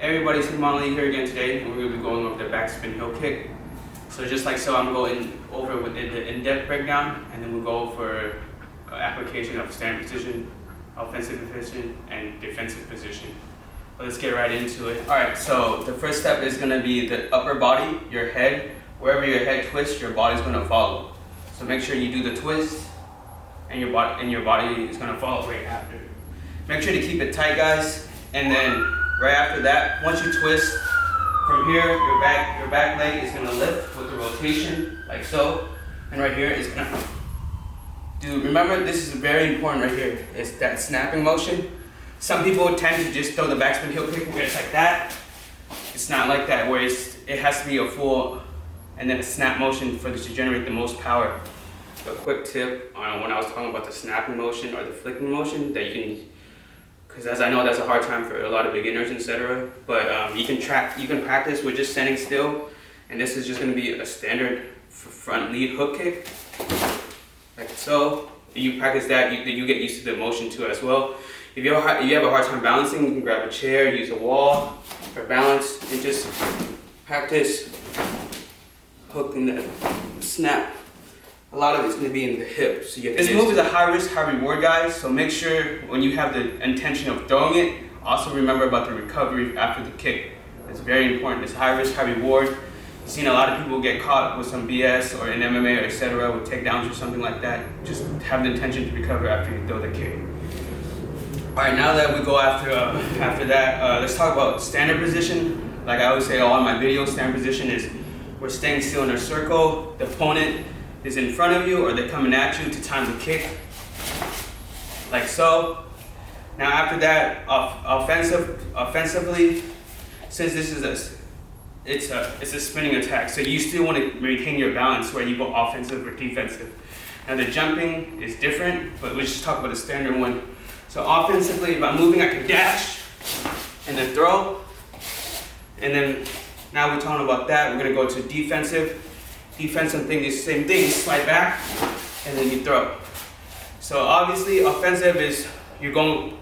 Hey everybody, it's Lee here again today, and we're going to be going over the backspin heel kick. So just like so, I'm going over with the in-depth breakdown, and then we'll go for application of standing position, offensive position, and defensive position. Let's get right into it. Alright, so the first step is going to be the upper body, your head. Wherever your head twists, your body's going to follow. So make sure you do the twist, and your body is going to follow right after. Make sure to keep it tight, guys, and then right after that, once you twist from here, your back leg is gonna lift with the rotation, like so. And right here is gonna do, remember this is very important right here, it's that snapping motion. Some people tend to just throw the backspin heel kick where it's like that. It's not like that, where it has to be a full, and then a snap motion for this to generate the most power. So a quick tip on when I was talking about the snapping motion or the flicking motion that you can, because as I know that's a hard time for a lot of beginners, etc. But you can practice with just standing still, and this is just going to be a standard front lead hook kick, like so. You practice that, you get used to the motion too as well. If you have a hard time balancing, you can grab a chair, use a wall for balance, and just practice hooking the snap. A lot of it's going to be in the hip. So this move is a high risk, high reward, guys. So make sure when you have the intention of throwing it, also remember about the recovery after the kick. It's very important. It's high risk, high reward. I've seen a lot of people get caught with some BS or in MMA or etc. with takedowns or something like that. Just have the intention to recover after you throw the kick. All right, now that we go after that, let's talk about standard position. Like I always say all in my videos, standard position is we're staying still in a circle. The opponent is in front of you or they're coming at you to time the kick, like so. Now after that, offensively, since this is it's a spinning attack, so you still want to maintain your balance where you go offensive or defensive. Now the jumping is different, but let's just talk about the standard one. So offensively, if I'm moving, I can dash and then throw, and then now we're talking about that, we're gonna go to defensive. Defensive thing is the same thing, you slide back and then you throw. So obviously offensive is you're going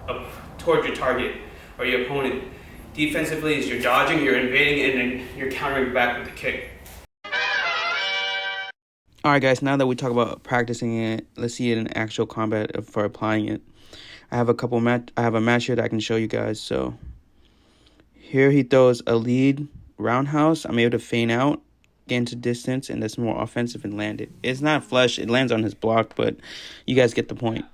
up toward your target or your opponent. Defensively is you're dodging, you're invading, and then you're countering back with the kick. Alright guys, now that we talk about practicing it, let's see it in actual combat for applying it. I have a match here that I can show you guys. So here he throws a lead roundhouse. I'm able to feint out, get into distance, and that's more offensive and land it. It's not flush, it lands on his block, but you guys get the point.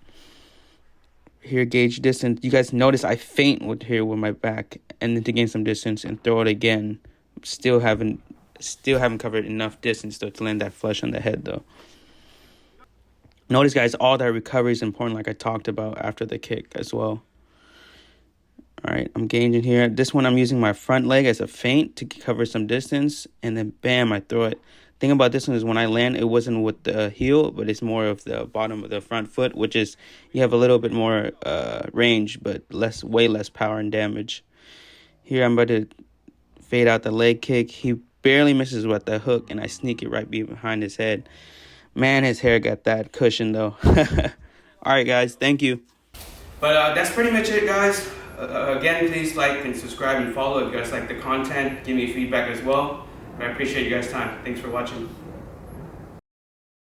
Here, gauge distance. You guys notice I feint with my back and then to gain some distance and throw it again. Still haven't covered enough distance though to land that flush on the head though. Notice guys, all that recovery is important like I talked about after the kick as well. Alright, I'm gauging here. This one I'm using my front leg as a feint to cover some distance, and then bam, I throw it. Thing about this one is when I land, it wasn't with the heel, but it's more of the bottom of the front foot, which is you have a little bit more range, but way less power and damage. Here I'm about to fade out the leg kick. He barely misses with the hook, and I sneak it right behind his head. Man, his hair got that cushion though. Alright guys, thank you. But that's pretty much it guys. Again, please like and subscribe and follow if you guys like the content. Give me feedback as well. I appreciate you guys' time. Thanks for watching.